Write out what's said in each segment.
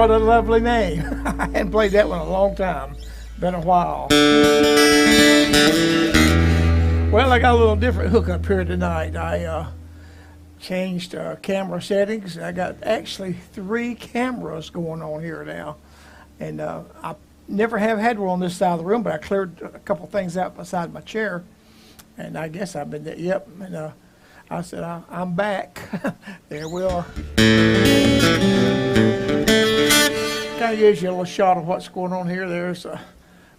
what a lovely name. I hadn't played that one in a long time. Been a while. Well, I got a little different hookup here tonight. I changed camera settings. I got actually 3 cameras going on here now. And I never have had one on this side of the room, but I cleared a couple things out beside my chair. And I guess I've been there. Yep. And I said, I'm back. There we are. Kind of gives you a little shot of what's going on here. There's a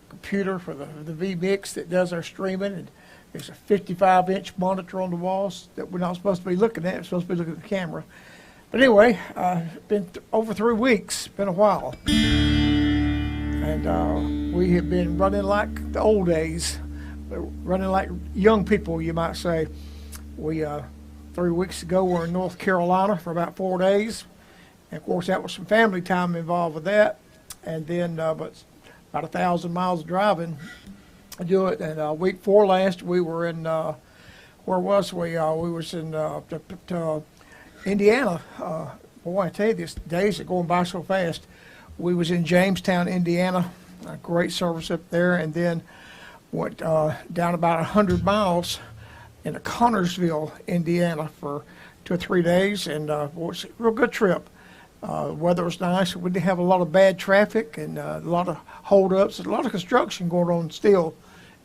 computer for the vMix that does our streaming. And there's a 55-inch monitor on the walls that we're not supposed to be looking at. We're supposed to be looking at the camera. But anyway, been over 3 weeks. Been a while. And we have been running like the old days. Running like young people, you might say. We 3 weeks ago were in North Carolina for about 4 days, and of course that was some family time involved with that. And then, but about 1,000 miles of driving to do it. And week 4 last, we were in where was we? We was in Indiana. Boy, I tell you, these days are going by so fast. We was in Jamestown, Indiana. A great service up there, and then went down about 100 miles in Connorsville, Indiana for 2 or 3 days, and it was a real good trip. Weather was nice. We didn't have a lot of bad traffic and a lot of holdups, a lot of construction going on still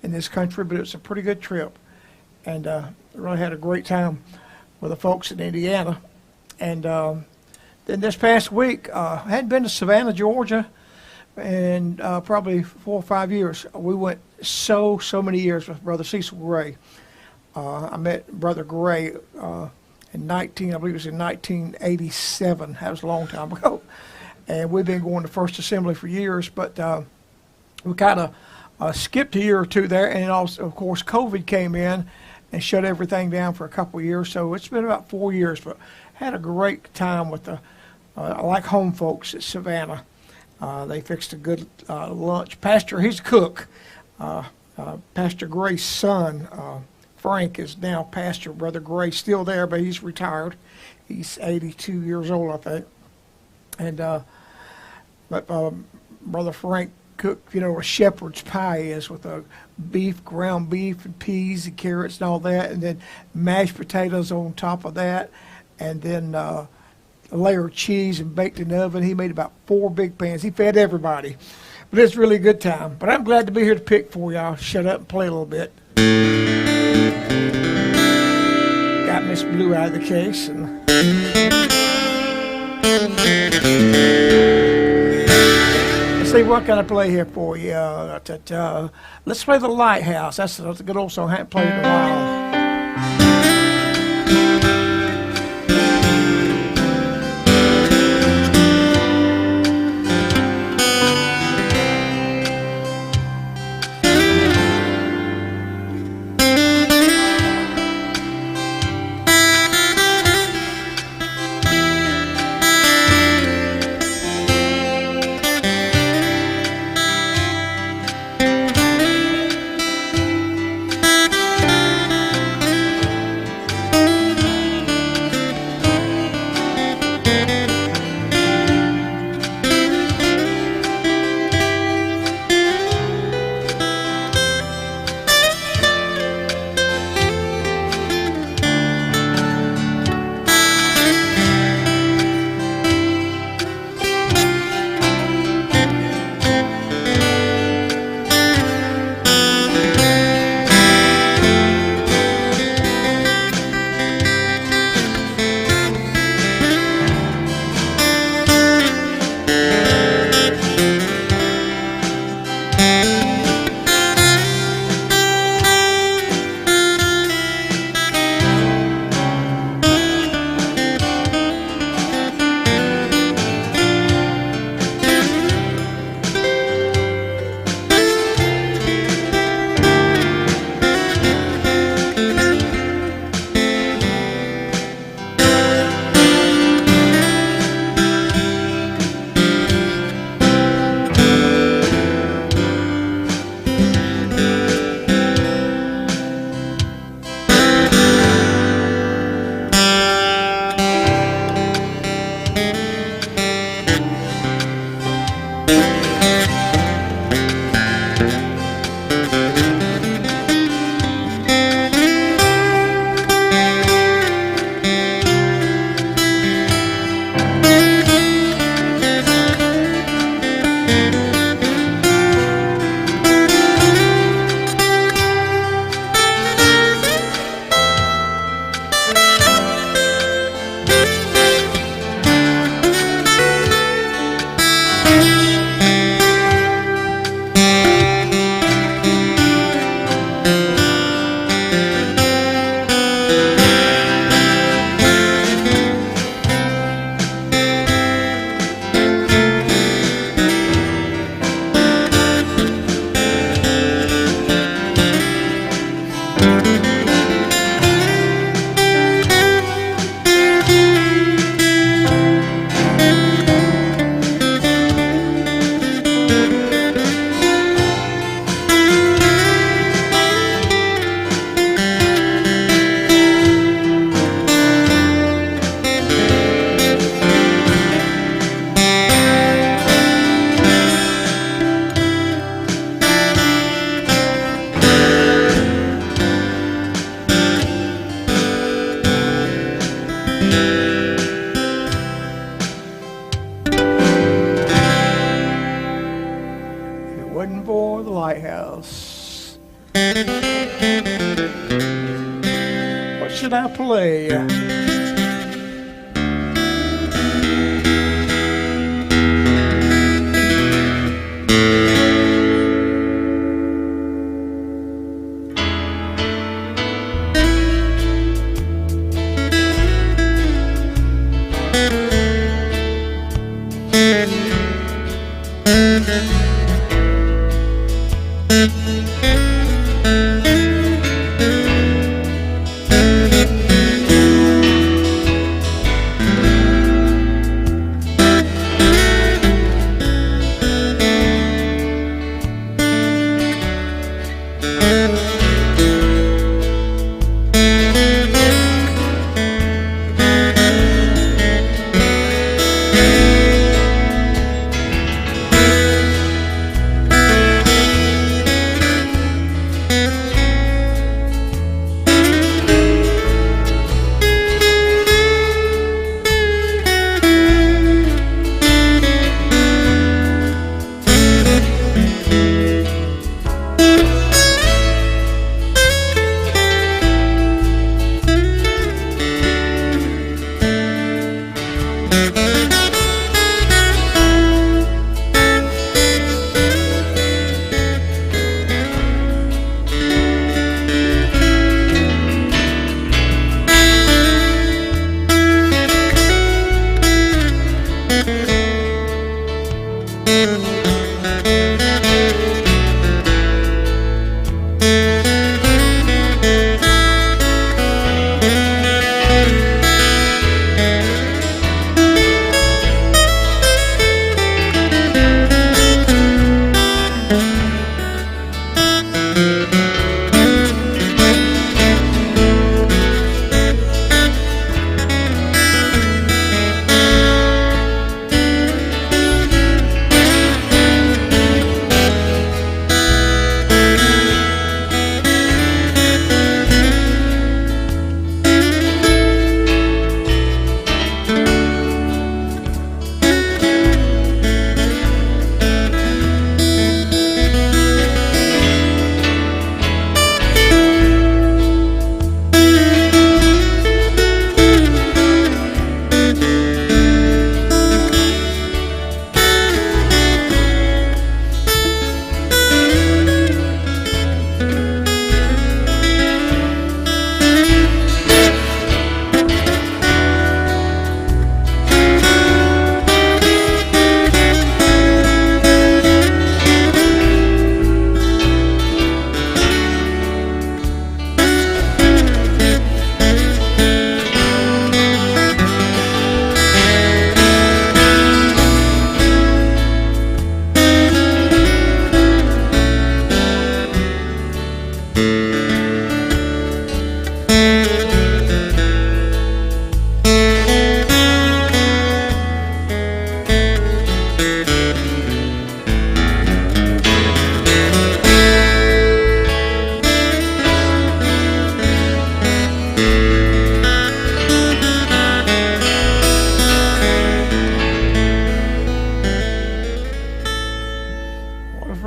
in this country, but it's a pretty good trip. And really had a great time with the folks in Indiana. And then this past week, I hadn't been to Savannah, Georgia in probably 4 or 5 years. We went so many years with Brother Cecil Gray. I met Brother Gray in I believe it was in 1987. That was a long time ago. And we've been going to First Assembly for years, but we kind of skipped a year or two there, and also, of course, COVID came in and shut everything down for a couple of years. So it's been about 4 years, but had a great time with the I like home folks at Savannah. They fixed a good lunch. Pastor, he's a cook. Pastor Gray's son, Frank, is now Pastor. Brother Gray still there, but he's retired. He's 82 years old, I think. And but Brother Frank cooked, a shepherd's pie is with a ground beef and peas and carrots and all that, and then mashed potatoes on top of that, and then a layer of cheese and baked in the oven. He made about 4 big pans. He fed everybody. But it's really a good time. But I'm glad to be here to pick for you. I'll shut up and play a little bit. Got Miss Blue out of the case. And let's see, what can I play here for you? Let's play The Lighthouse. That's a good old song I haven't played in a while. for the lighthouse. What should I play?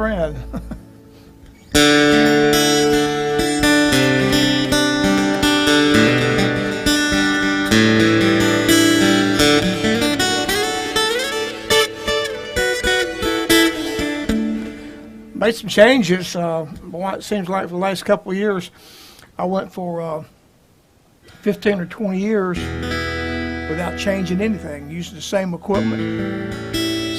friend. Made some changes. It seems like for the last couple of years, I went for 15 or 20 years without changing anything, using the same equipment,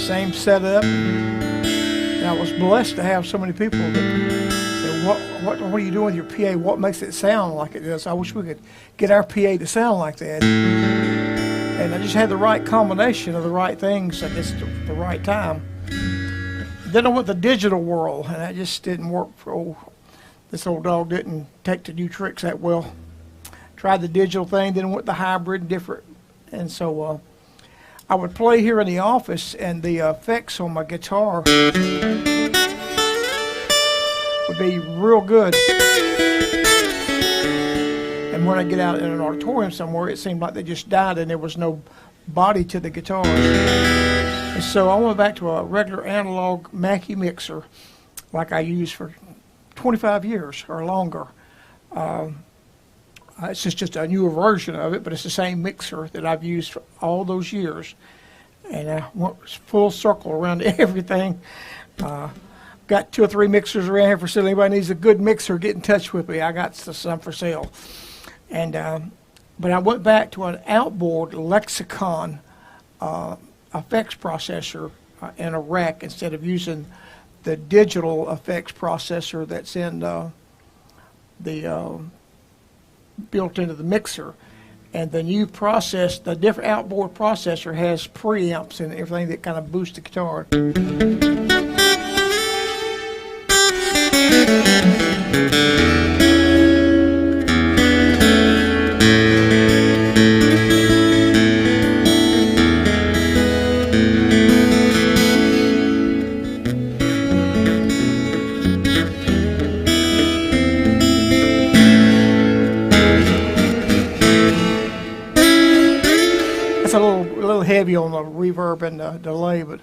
same setup. And I was blessed to have so many people that said, what are you doing with your PA? What makes it sound like it does? I wish we could get our PA to sound like that. And I just had the right combination of the right things, I guess, at the right time. Then I went the digital world, and that just didn't work for this old dog didn't take to new tricks that well. Tried the digital thing, then went the hybrid, different. And so I would play here in the office, and the effects on my guitar would be real good. And when I get out in an auditorium somewhere, it seemed like they just died and there was no body to the guitars. And so I went back to a regular analog Mackie mixer, like I used for 25 years or longer. It's just a newer version of it, but it's the same mixer that I've used for all those years. And I went full circle around everything. Got 2 or 3 mixers around here for sale. Anybody needs a good mixer, get in touch with me. I got some for sale. And but I went back to an outboard Lexicon effects processor in a rack instead of using the digital effects processor that's in the built into the mixer. And the new process, the different outboard processor has preamps and everything that kind of boosts the guitar. It's a little heavy on the reverb and the delay, but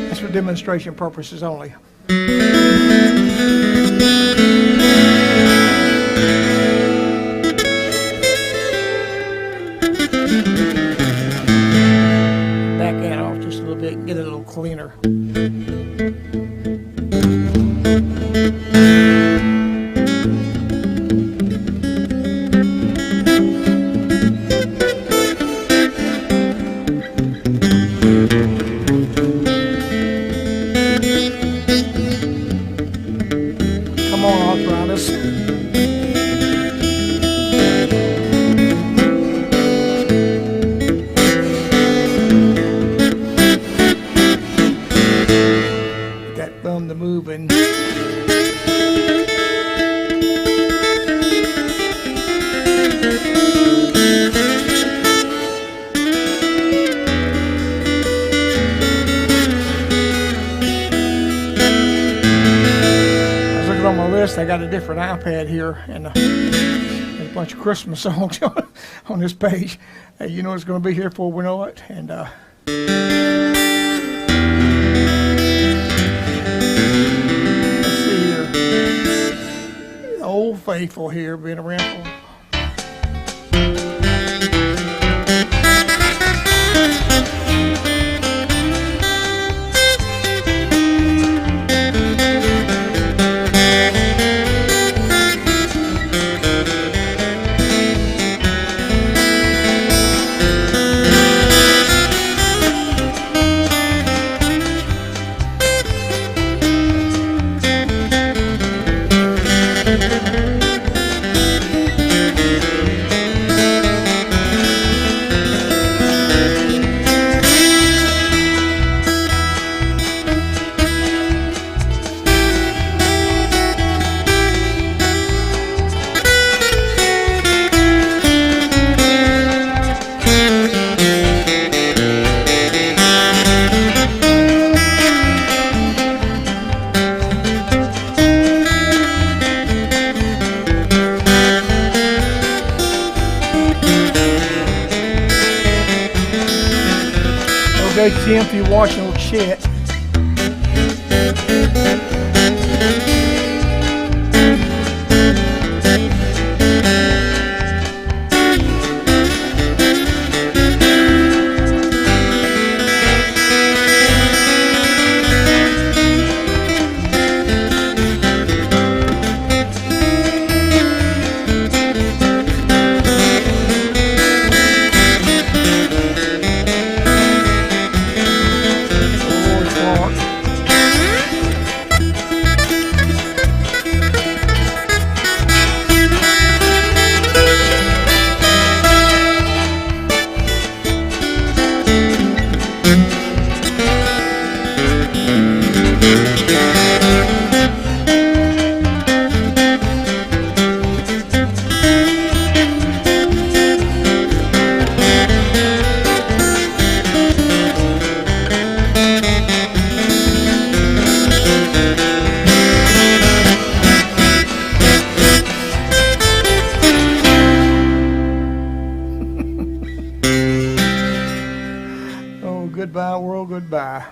that's for demonstration purposes only. Back that off just a little bit and get it a little cleaner. Come on, arthritis. That thumb to moving. On my list, I got a different iPad here and a bunch of Christmas songs on this page. You know it's going to be here before we know it. And let's see here, Old Faithful here, been around for. Okay, Tim, if you're watching, old shit. Goodbye, world, goodbye.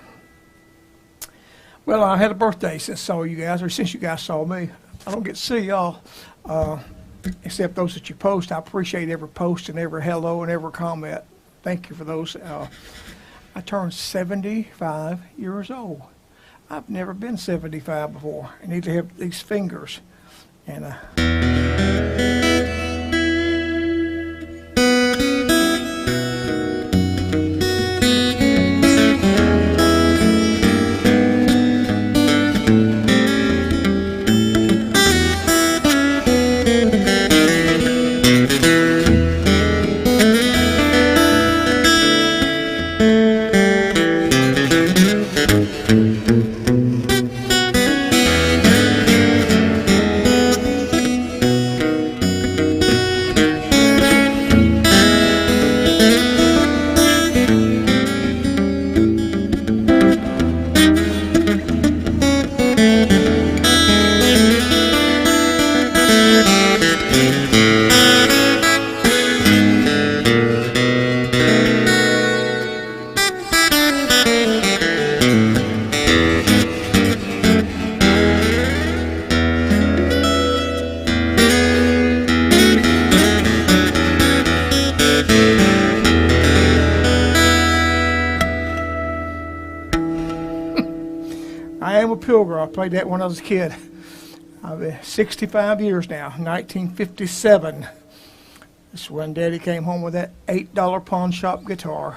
Well, I had a birthday since I saw you guys, or since you guys saw me. I don't get to see y'all, except those that you post. I appreciate every post and every hello and every comment. Thank you for those. I turned 75 years old. I've never been 75 before. I need to have these fingers. And I am a pilgrim. I played that when I was a kid. I've been 65 years now, 1957. That's when Daddy came home with that $8 pawn shop guitar.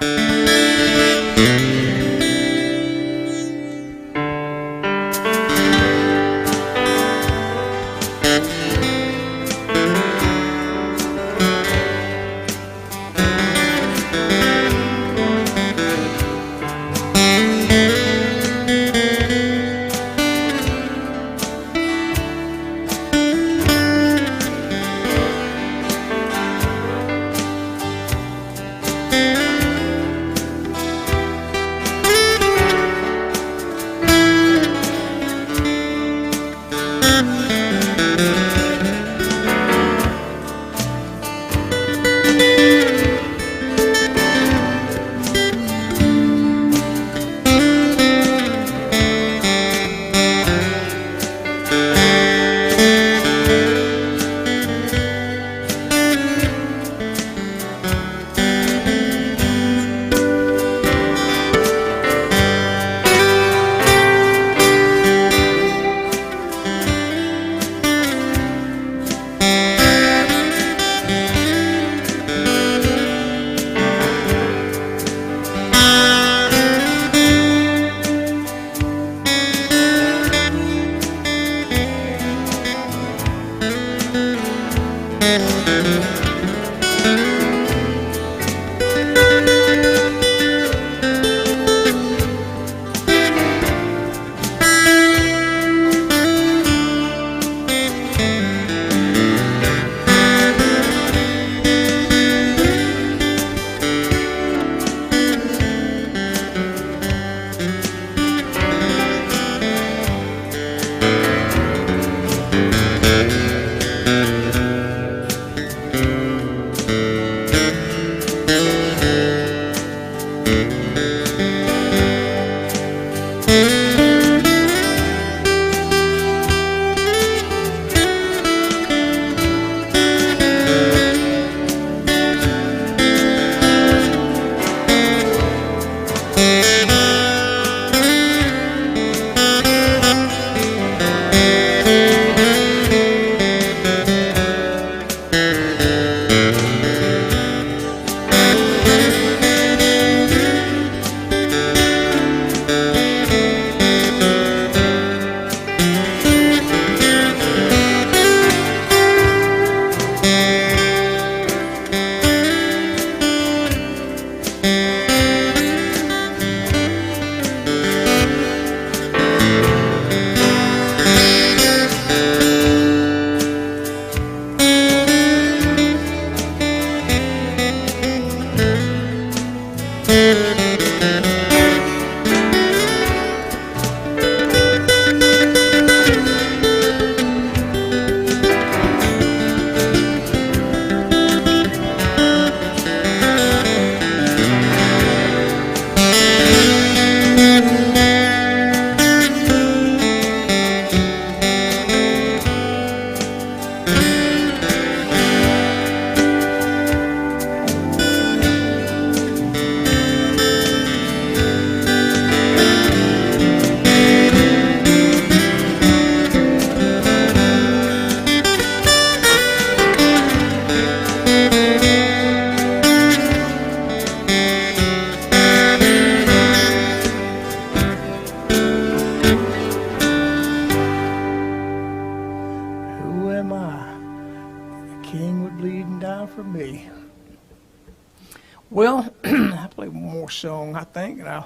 more song, I think, and I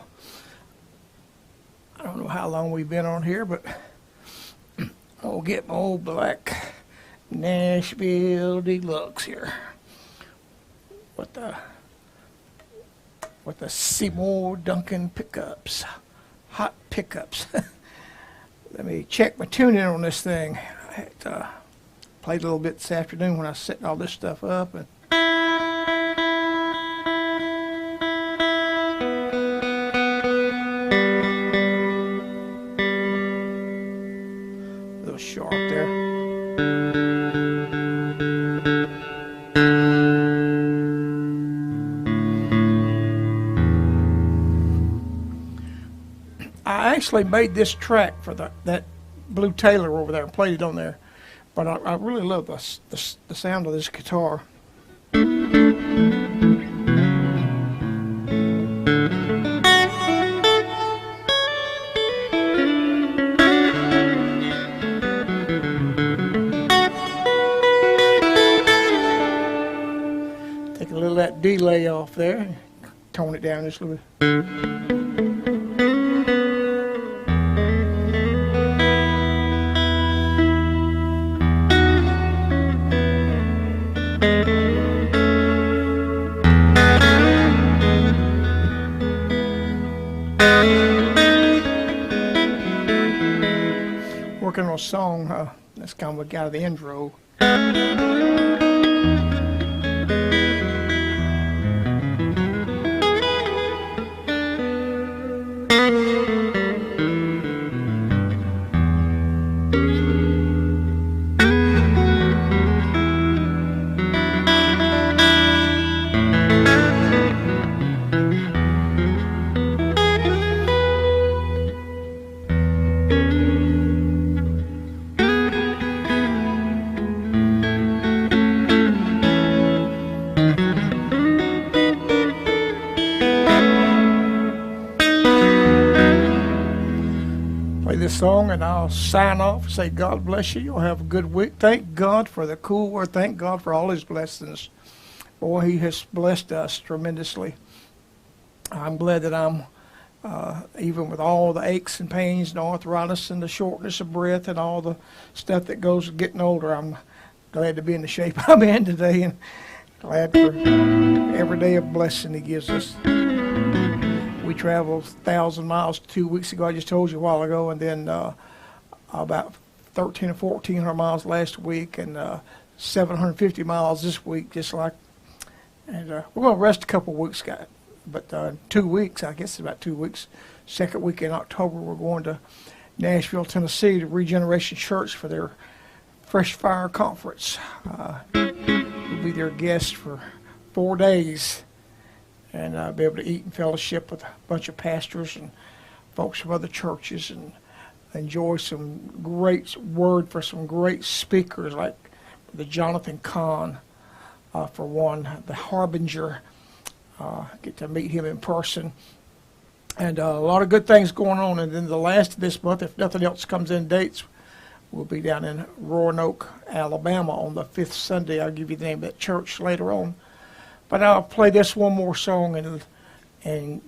don't know how long we've been on here, but I'll get my old black Nashville Deluxe here with the Seymour Duncan pickups, hot pickups. Let me check my tuning on this thing. I had played a little bit this afternoon when I was setting all this stuff up, and a little sharp there. I actually made this track for that Blue Taylor over there and played it on there, but I really love the sound of this guitar. Take a little of that delay off there, tone it down just a little bit. Working on a song that's kind of out of the intro. This song and I'll sign off, say God bless you. You'll have a good week. Thank God for the cool weather. Thank God for all his blessings. Boy, he has blessed us tremendously. I'm glad that I'm even with all the aches and pains and arthritis and the shortness of breath and all the stuff that goes with getting older, I'm glad to be in the shape I'm in today, and glad for every day of blessing he gives us. We traveled 1,000 miles 2 weeks ago, I just told you a while ago, and then about 1,300 or 1,400 miles last week, and 750 miles this week, just like. And we're going to rest a couple of weeks, guys. But 2 weeks, I guess it's about 2 weeks. Second week in October, we're going to Nashville, Tennessee to Regeneration Church for their Fresh Fire Conference. We'll be their guests for 4 days. And I'll be able to eat and fellowship with a bunch of pastors and folks from other churches and enjoy some great word for some great speakers like the Jonathan Kahn, for one, the Harbinger. Get to meet him in person. And a lot of good things going on. And then the last of this month, if nothing else comes in dates, we'll be down in Roanoke, Alabama on the 5th Sunday. I'll give you the name of that church later on. But I'll play this one more song and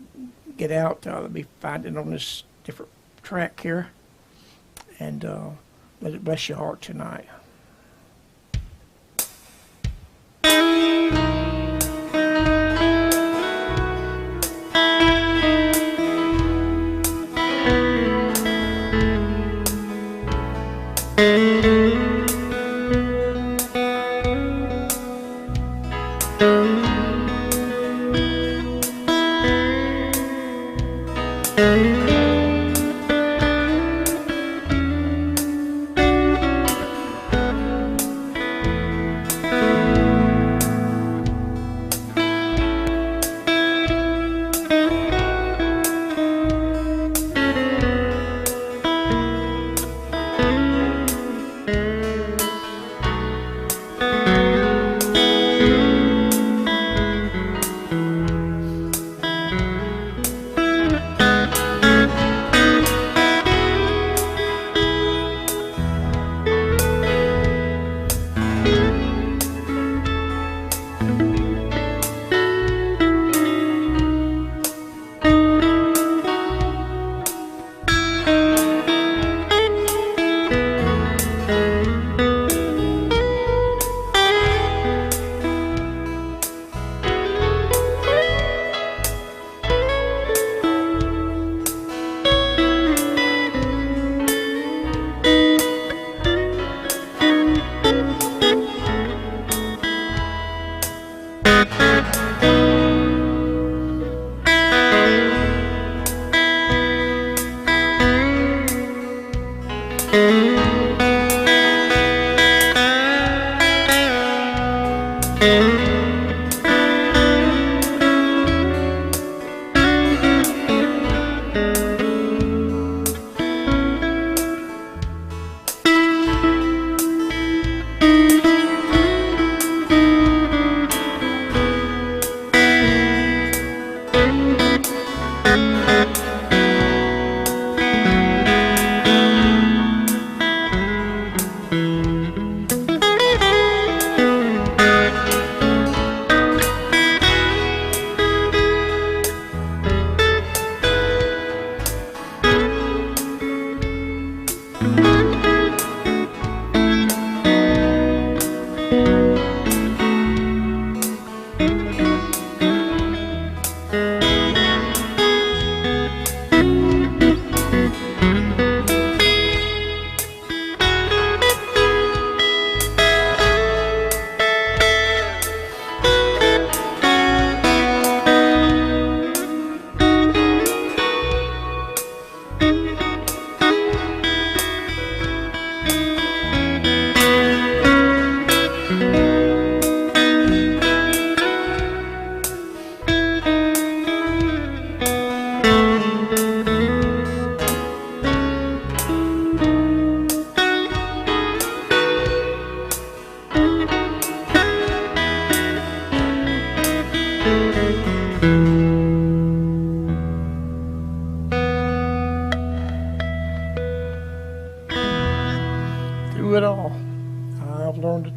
get out. Let me find it on this different track here. And let it bless your heart tonight.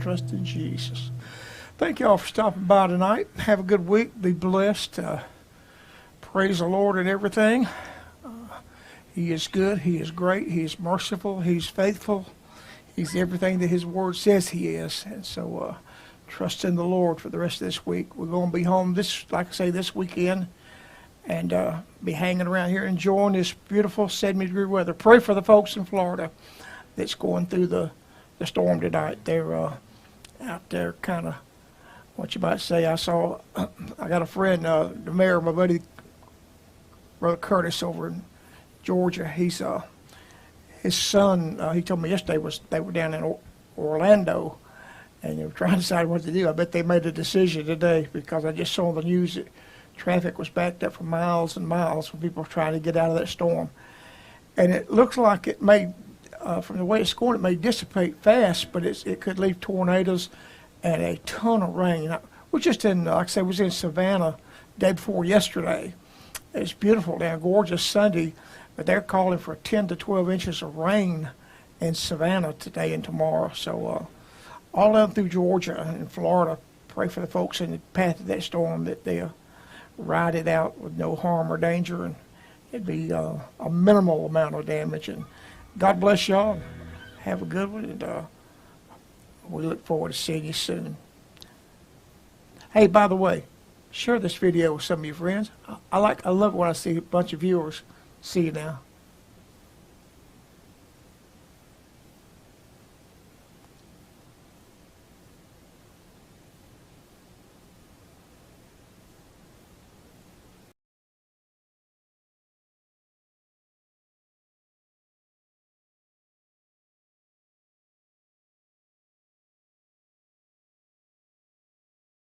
trust in Jesus. Thank y'all for stopping by tonight. Have a good week. Be blessed. Praise the Lord in everything. He is good. He is great. He is merciful. He's faithful. He's everything that his word says he is. And so trust in the Lord for the rest of this week. We're going to be home like I say, this weekend, and be hanging around here enjoying this beautiful 70-degree weather. Pray for the folks in Florida that's going through the storm tonight. They're out there kind of, what you might say. I got a friend, the mayor, my buddy, Brother Curtis over in Georgia. He's his son, he told me yesterday, they were down in Orlando, and they were trying to decide what to do. I bet they made a decision today, because I just saw on the news that traffic was backed up for miles and miles when people were trying to get out of that storm. And it looks like it may, from the way it's going, it may dissipate fast, but it could leave tornadoes and a ton of rain. We're just in, like I said, we was in Savannah day before yesterday. It's beautiful down, gorgeous Sunday, but they're calling for 10 to 12 inches of rain in Savannah today and tomorrow. So all down through Georgia and Florida, pray for the folks in the path of that storm, that they'll ride it out with no harm or danger, and it'd be a minimal amount of damage. And God bless y'all. Have a good one, and we look forward to seeing you soon. Hey, by the way, share this video with some of your friends. I love it when I see a bunch of viewers. See you now.